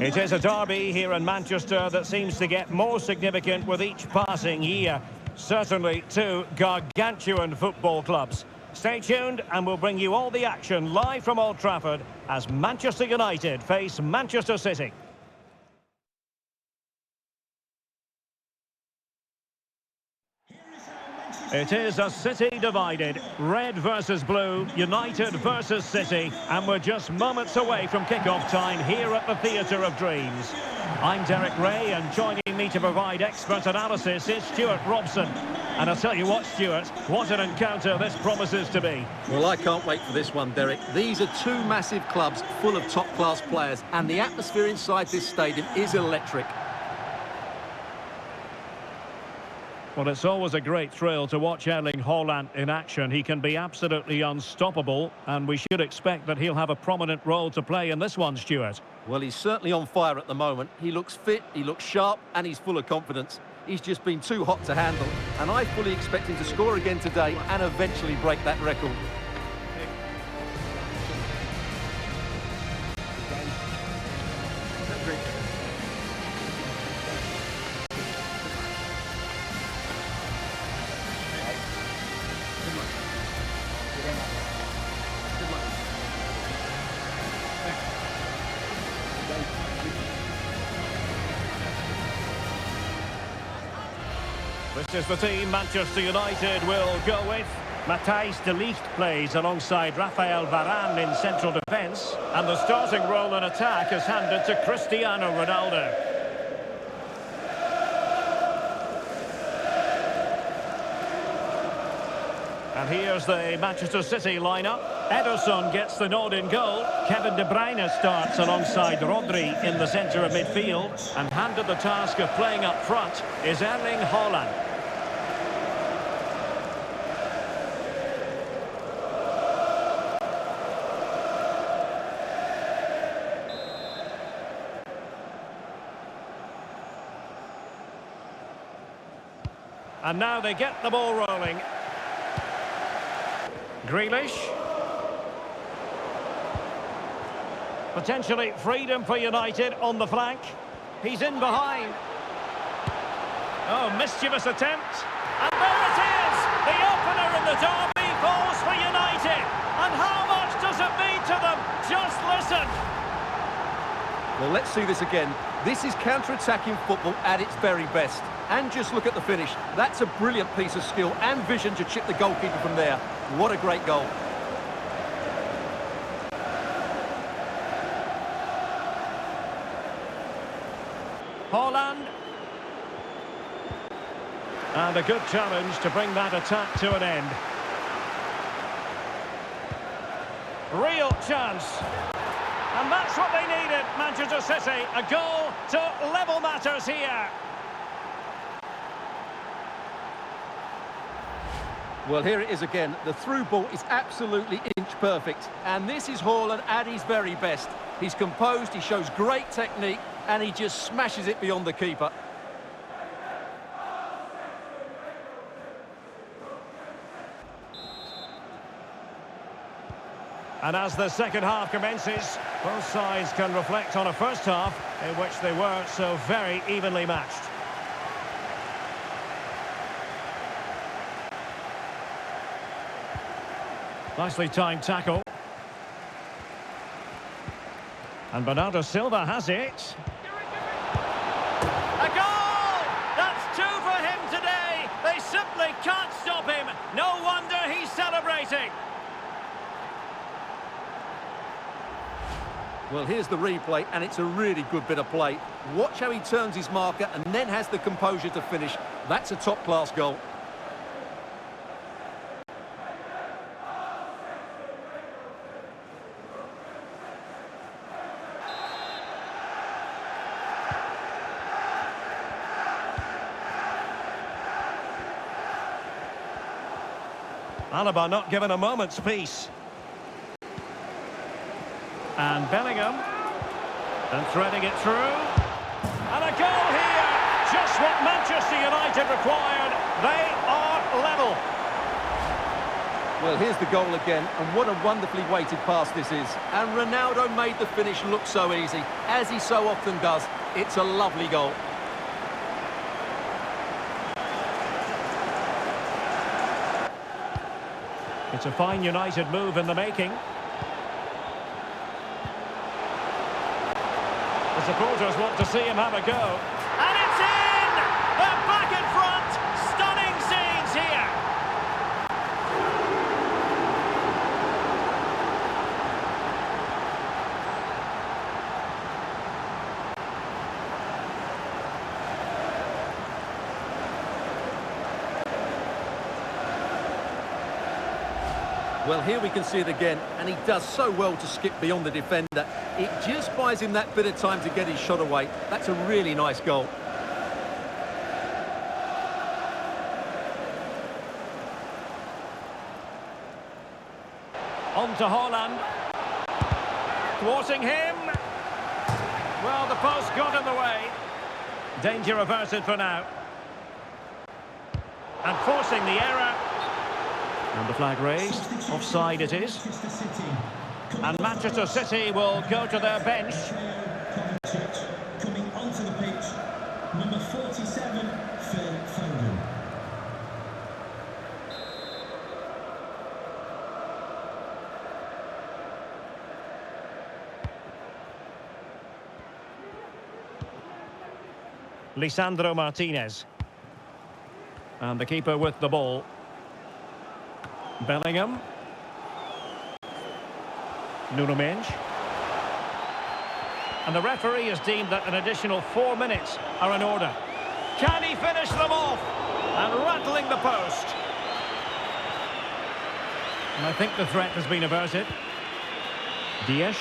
It is a derby here in Manchester that seems to get more significant with each passing year. Certainly two gargantuan football clubs. Stay tuned and we'll bring you all the action live from Old Trafford as Manchester United face Manchester City. It is a City divided, red versus blue, United versus City, and we're just moments away from kick-off time here at the Theatre of Dreams. I'm Derek Ray, and joining me to provide expert analysis is Stuart Robson. And I'll tell you what, Stuart, what an encounter this promises to be. Well, I can't wait for this one, Derek. These are two massive clubs full of top-class players, and the atmosphere inside this stadium is electric. Well, it's always a great thrill to watch Erling Haaland in action. He can be absolutely unstoppable, and we should expect that he'll have a prominent role to play in this one, Stuart. Well, he's certainly on fire at the moment. He looks fit, he looks sharp, and he's full of confidence. He's just been too hot to handle, and I fully expect him to score again today and eventually break that record. This is the team Manchester United will go with. Matthijs de Ligt plays alongside Rafael Varane in central defence, and the starting role in attack is handed to Cristiano Ronaldo. And here's the Manchester City lineup. Ederson gets the nod in goal. Kevin De Bruyne starts alongside Rodri in the centre of midfield, and handed the task of playing up front is Erling Haaland. And now they get the ball rolling. Grealish. Potentially freedom for United on the flank. He's in behind. Oh, mischievous attempt. And there it is! The opener in the derby falls for United. And how much does it mean to them? Just listen. Well, let's see this again. This is counter-attacking football at its very best. And just look at the finish. That's a brilliant piece of skill and vision to chip the goalkeeper from there. What a great goal. Haaland. And a good challenge to bring that attack to an end. Real chance. And that's what they needed, Manchester City. A goal to level matters here. Well, here it is again. The through ball is absolutely inch perfect. And this is Haaland at his very best. He's composed, he shows great technique, and he just smashes it beyond the keeper. And as the second half commences, both sides can reflect on a first half in which they were so very evenly matched. Nicely timed tackle. And Bernardo Silva has it. A goal! That's two for him today. They simply can't stop him. No wonder he's celebrating. Well, here's the replay, and it's a really good bit of play. Watch how he turns his marker and then has the composure to finish. That's a top-class goal. Alaba not given a moment's peace. And Bellingham. And threading it through. And a goal here. Just what Manchester United required. They are level. Well, here's the goal again, and what a wonderfully weighted pass this is. And Ronaldo made the finish look so easy, as he so often does. It's a lovely goal. It's a fine United move in the making. The supporters want to see him have a go. And it's in! They're back in front! Stunning scenes here! Well, here we can see it again, and he does so well to skip beyond the defender. It just buys him that bit of time to get his shot away. That's a really nice goal. On to Haaland. Thwarting him. Well, the post got in the way. Danger averted for now. And forcing the error. And the flag raised. Offside it is. And Manchester City will go to their bench. Coming onto the pitch, number 47, Phil Foden. Lisandro Martinez. And the keeper with the ball. Bellingham. Nuno Mendes. And the referee has deemed that an additional 4 minutes are in order. Can he finish them off? And rattling the post. And I think the threat has been averted. Diaz.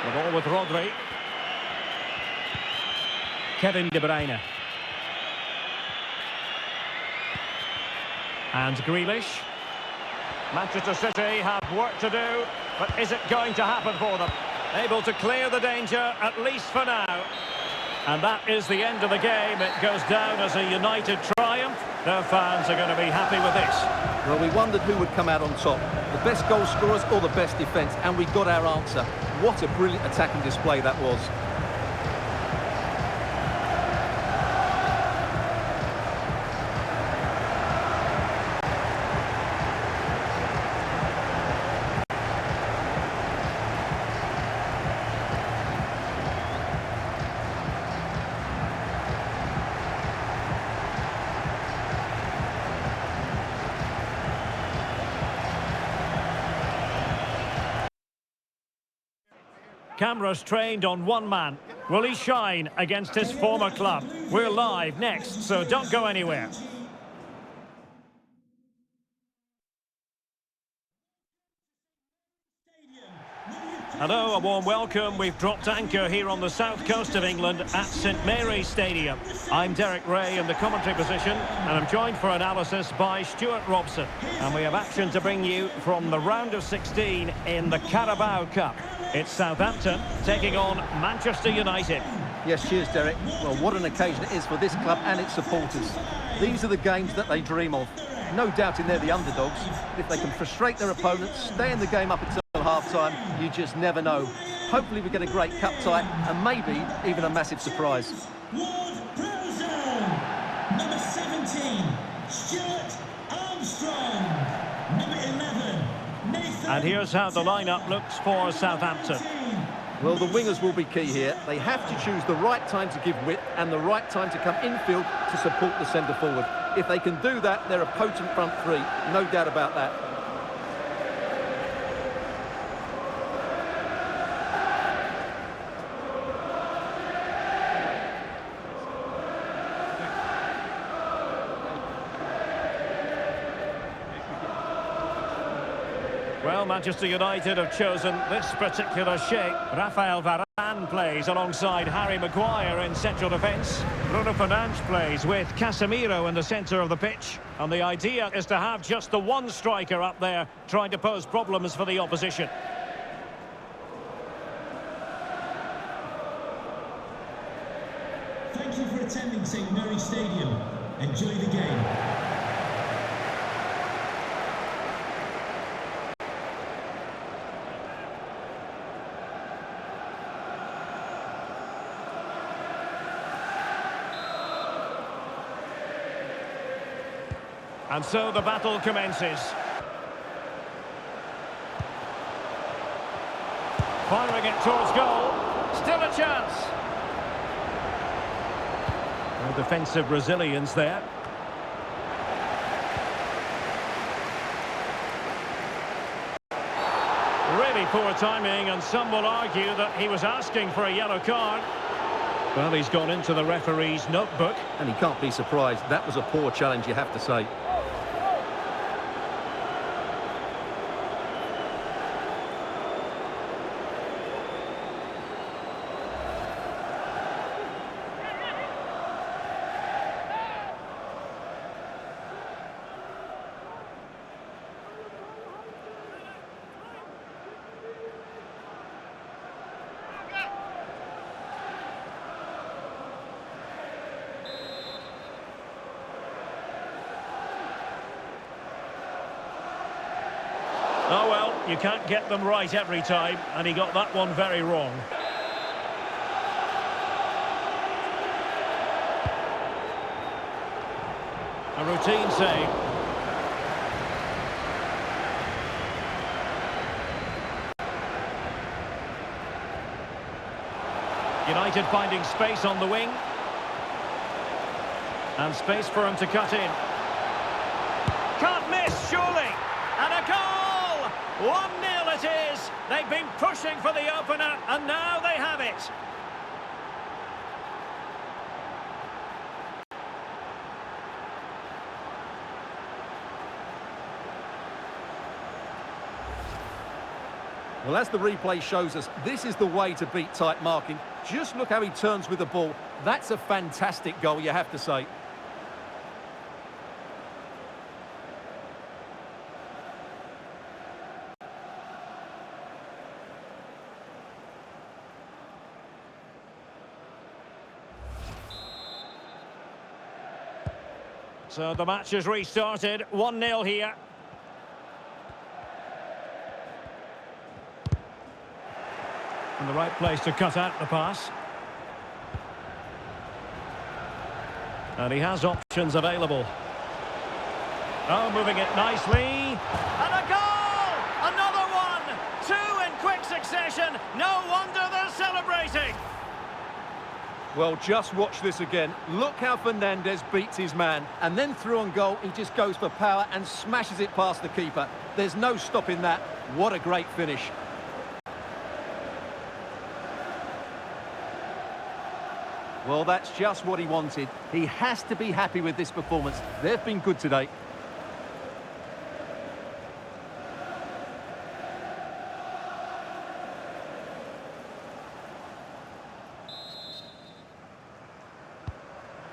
The ball with Rodri. Kevin De Bruyne. And Grealish. Manchester City have work to do, but is it going to happen for them? Able to clear the danger, at least for now. And that is the end of the game. It goes down as a United triumph. Their fans are going to be happy with this. Well, we wondered who would come out on top. The best goal scorers or the best defence, and we got our answer. What a brilliant attacking display that was. Cameras trained on one man. Will he shine against his former club? We're live next, so don't go anywhere. Hello, a warm welcome. We've dropped anchor here on the south coast of England at St Mary's Stadium. I'm Derek Ray in the commentary position, and I'm joined for analysis by Stuart Robson. And we have action to bring you from the round of 16 in the Carabao Cup. It's Southampton taking on Manchester United. Yes, cheers, Derek. Well, what an occasion it is for this club and its supporters. These are the games that they dream of. No doubting they're the underdogs. If they can frustrate their opponents, stay in the game up until half-time, you just never know. Hopefully we get a great cup tie and maybe even a massive surprise. Ward Prowse, number 17, Stuart Armstrong, number 11, Nathan. And here's how the lineup looks for Southampton. Well, the wingers will be key here. They have to choose the right time to give width and the right time to come infield to support the centre forward. If they can do that, they're a potent front three, no doubt about that. Well, Manchester United have chosen this particular shape. Rafael Varane plays alongside Harry Maguire in central defence. Bruno Fernandes plays with Casemiro in the centre of the pitch. And the idea is to have just the one striker up there trying to pose problems for the opposition. Thank you for attending St Mary's Stadium. Enjoy the game. And so the battle commences. Firing it towards goal. Still a chance. No defensive resilience there. Really poor timing, and some will argue that he was asking for a yellow card. Well, he's gone into the referee's notebook. And he can't be surprised. That was a poor challenge, you have to say. Oh well, you can't get them right every time, and he got that one very wrong. A routine save. United finding space on the wing. And space for him to cut in. Can't miss, surely! And a goal! 1-0 it is. They've been pushing for the opener, and now they have it. Well, as the replay shows us, this is the way to beat tight marking. Just look how he turns with the ball. That's a fantastic goal, you have to say. So the match has restarted. 1-0 here. And the right place to cut out the pass. And he has options available. Oh, moving it nicely. And a goal! Another one! Two in quick succession. No wonder they're celebrating. Well, just watch this again. Look how Fernandez beats his man. And then through on goal, he just goes for power and smashes it past the keeper. There's no stopping that. What a great finish. Well, that's just what he wanted. He has to be happy with this performance. They've been good today.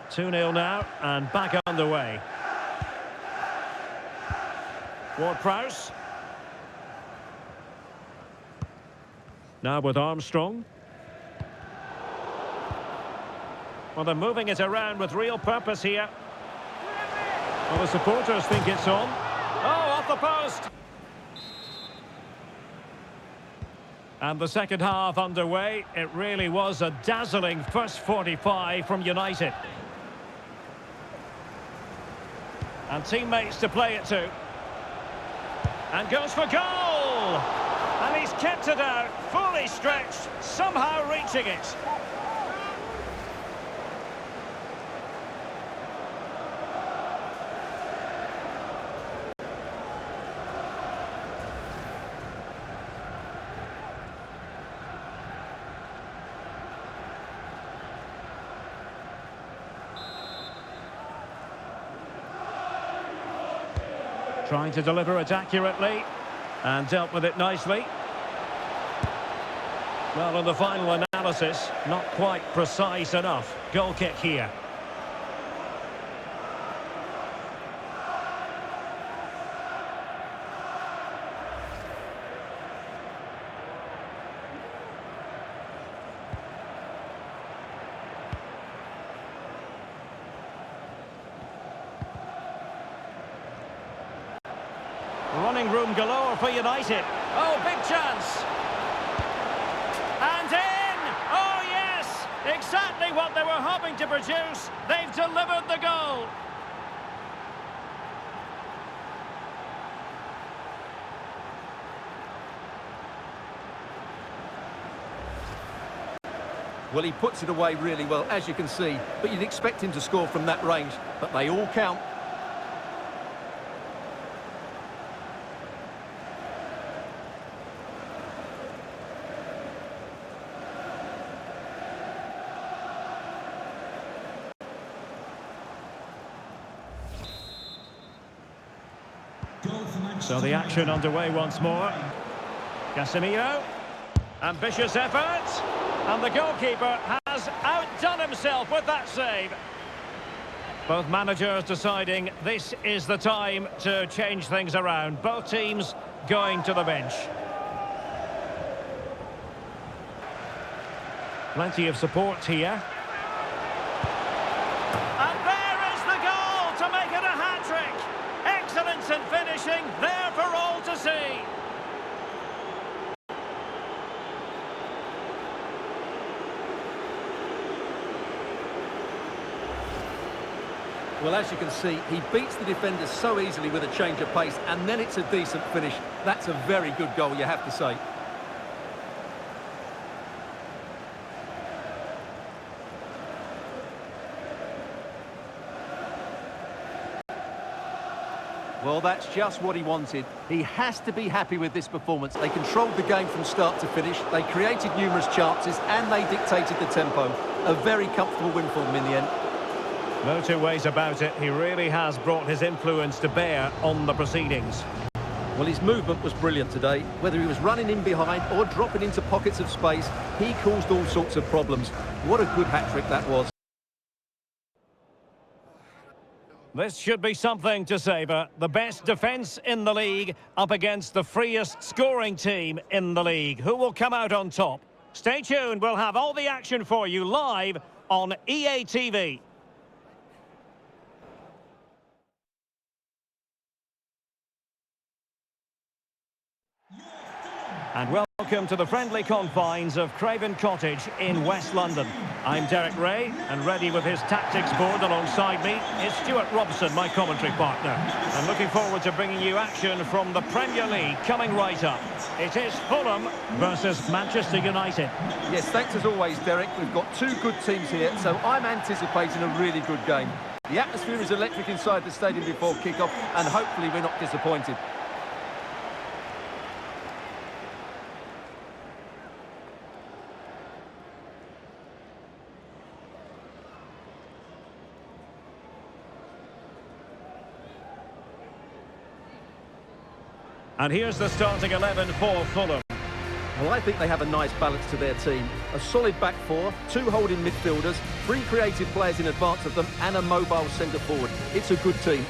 Two-nil now, and back underway. Ward-Prowse. Now with Armstrong. Well, they're moving it around with real purpose here. Well, the supporters think it's on. Oh, off the post! And the second half underway. It really was a dazzling first 45 from United. And teammates to play it to. And goes for goal! And he's kept it out, fully stretched, somehow reaching it. Trying to deliver it accurately and dealt with it nicely. Well, in the final analysis, not quite precise enough. Goal kick here. Running room galore for United. Oh, big chance. And in! Oh, yes! Exactly what they were hoping to produce. They've delivered the goal. Well, he puts it away really well, as you can see, but you'd expect him to score from that range, but they all count. So the action underway once more. Casemiro. Ambitious effort. And the goalkeeper has outdone himself with that save. Both managers deciding this is the time to change things around. Both teams going to the bench. Plenty of support here. And there is the goal to make it a hat-trick. Excellence in finishing, there for all to see. Well, as you can see, he beats the defenders so easily with a change of pace, and then it's a decent finish. That's a very good goal, you have to say. Well, that's just what he wanted. He has to be happy with this performance. They controlled the game from start to finish. They created numerous chances, and they dictated the tempo. A very comfortable win for them in the end. No two ways about it. He really has brought his influence to bear on the proceedings. Well, his movement was brilliant today. Whether he was running in behind or dropping into pockets of space, he caused all sorts of problems. What a good hat-trick that was. This should be something to savour. The best defence in the league up against the freest scoring team in the league. Who will come out on top? Stay tuned. We'll have all the action for you live on EA TV. And welcome to the friendly confines of Craven Cottage in West London. I'm Derek Ray, and ready with his tactics board alongside me is Stuart Robson, my commentary partner. I'm looking forward to bringing you action from the Premier League coming right up. It is Fulham versus Manchester United. Yes, thanks as always, Derek. We've got two good teams here, so I'm anticipating a really good game. The atmosphere is electric inside the stadium before kick-off, and hopefully we're not disappointed. And here's the starting 11 for Fulham. Well, I think they have a nice balance to their team. A solid back four, two holding midfielders, three creative players in advance of them, and a mobile centre forward. It's a good team.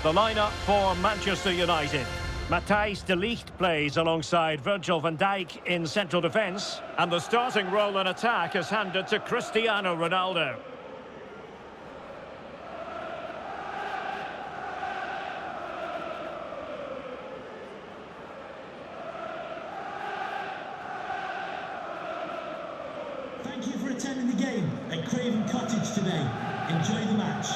The lineup for Manchester United. Matthijs de Ligt plays alongside Virgil van Dijk in central defence. And the starting role in attack is handed to Cristiano Ronaldo. Thank you for attending the game at Craven Cottage today. Enjoy the match.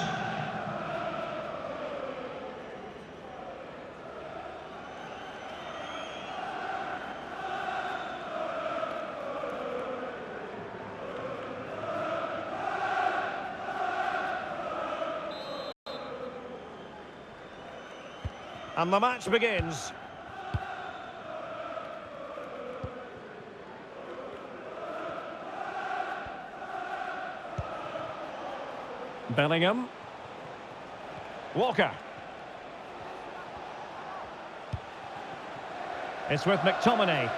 And the match begins. Bellingham. Walker. It's with McTominay.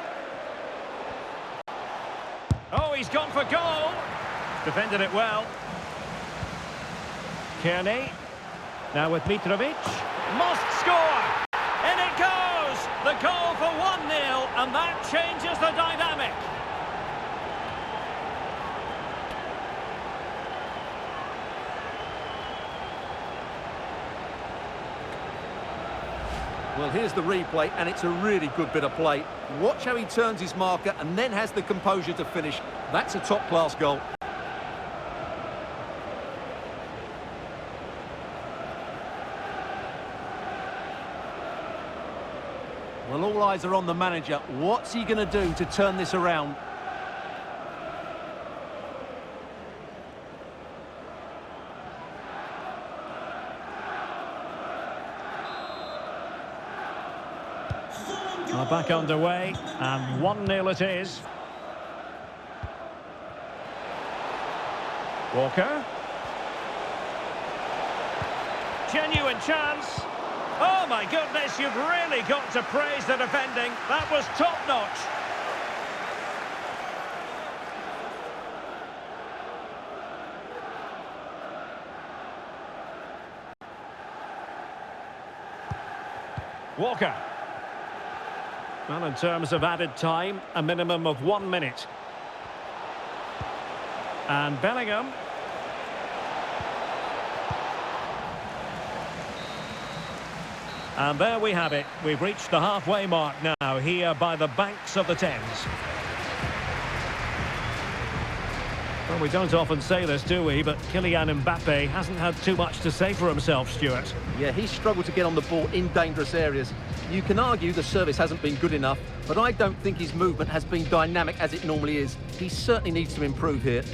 Oh, he's gone for goal. Defended it well. Kearney. Now with Mitrovic. Must score! In it goes! The goal for 1-0, and that changes the dynamic. Well, here's the replay, and it's a really good bit of play. Watch how he turns his marker and then has the composure to finish. That's a top-class goal. Well, all eyes are on the manager. What's he going to do to turn this around? Are back underway, and 1-0 it is. Walker. Genuine chance. Oh my goodness, you've really got to praise the defending. That was top-notch. Walker. Well, in terms of added time, a minimum of 1 minute. And Bellingham. And there we have it. We've reached the halfway mark now, here by the banks of the Thames. Well, we don't often say this, do we? But Kylian Mbappe hasn't had too much to say for himself, Stuart. Yeah, he's struggled to get on the ball in dangerous areas. You can argue the service hasn't been good enough, but I don't think his movement has been dynamic as it normally is. He certainly needs to improve here.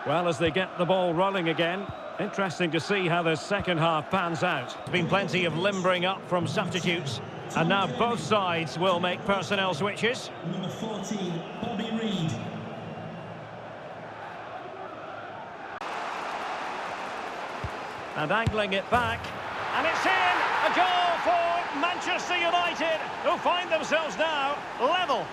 Well, as they get the ball rolling again, interesting to see how the second half pans out. Been plenty of limbering up from substitutes, and now both sides will make personnel switches. Number 14, Bobby Reed. And angling it back, and it's in! A goal for Manchester United, who find themselves now level.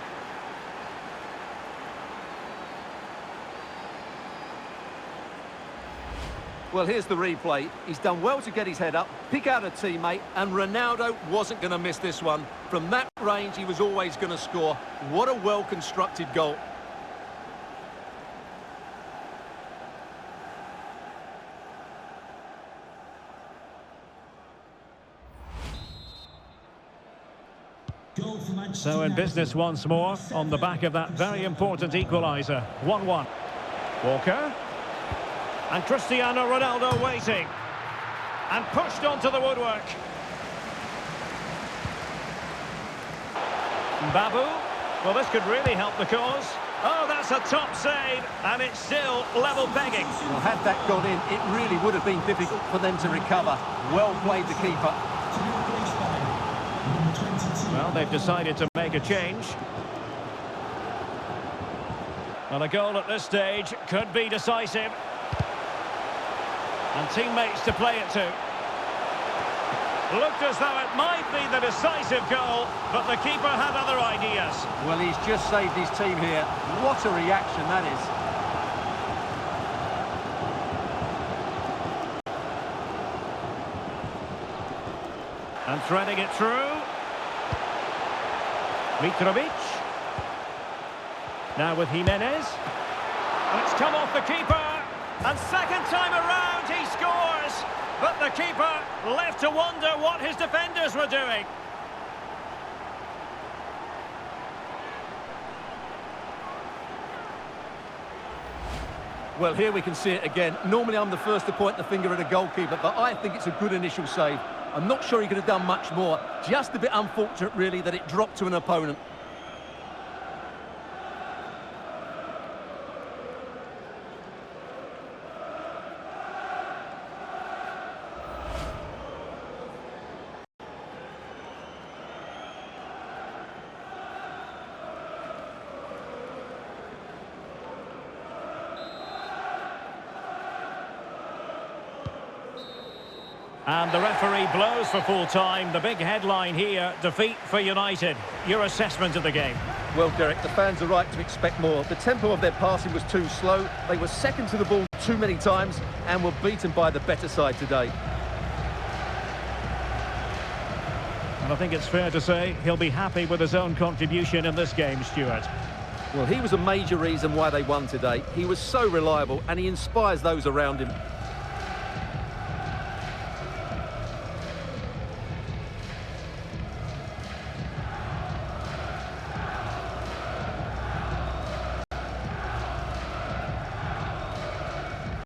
Well, here's the replay. He's done well to get his head up, pick out a teammate, and Ronaldo wasn't going to miss this one. From that range, he was always going to score. What a well-constructed goal. Goal for Manchester So in United. business once more, on the back of that very important equaliser. 1-1. Walker. And Cristiano Ronaldo waiting. And pushed onto the woodwork. Babu. Well, this could really help the cause. Oh, that's a top save. And it's still level pegging. Well, had that gone in, it really would have been difficult for them to recover. Well played, the keeper. To be replaced by number 22. Well, they've decided to make a change. Well, a goal at this stage could be decisive. And teammates to play it to. Looked as though it might be the decisive goal, but the keeper had other ideas. Well, he's just saved his team here. What a reaction that is. And threading it through. Mitrovic. Now with Jimenez. And it's come off the keeper. And second time around, he scores. But the keeper left to wonder what his defenders were doing. Well, here we can see it again. Normally, I'm the first to point the finger at a goalkeeper, but I think it's a good initial save. I'm not sure he could have done much more. Just a bit unfortunate, really, that it dropped to an opponent. And the referee blows for full time. The big headline here, defeat for United. Your assessment of the game? Well, Derek, the fans are right to expect more. The tempo of their passing was too slow. They were second to the ball too many times and were beaten by the better side today. And I think it's fair to say he'll be happy with his own contribution in this game, Stuart. Well, he was a major reason why they won today. He was so reliable and he inspires those around him.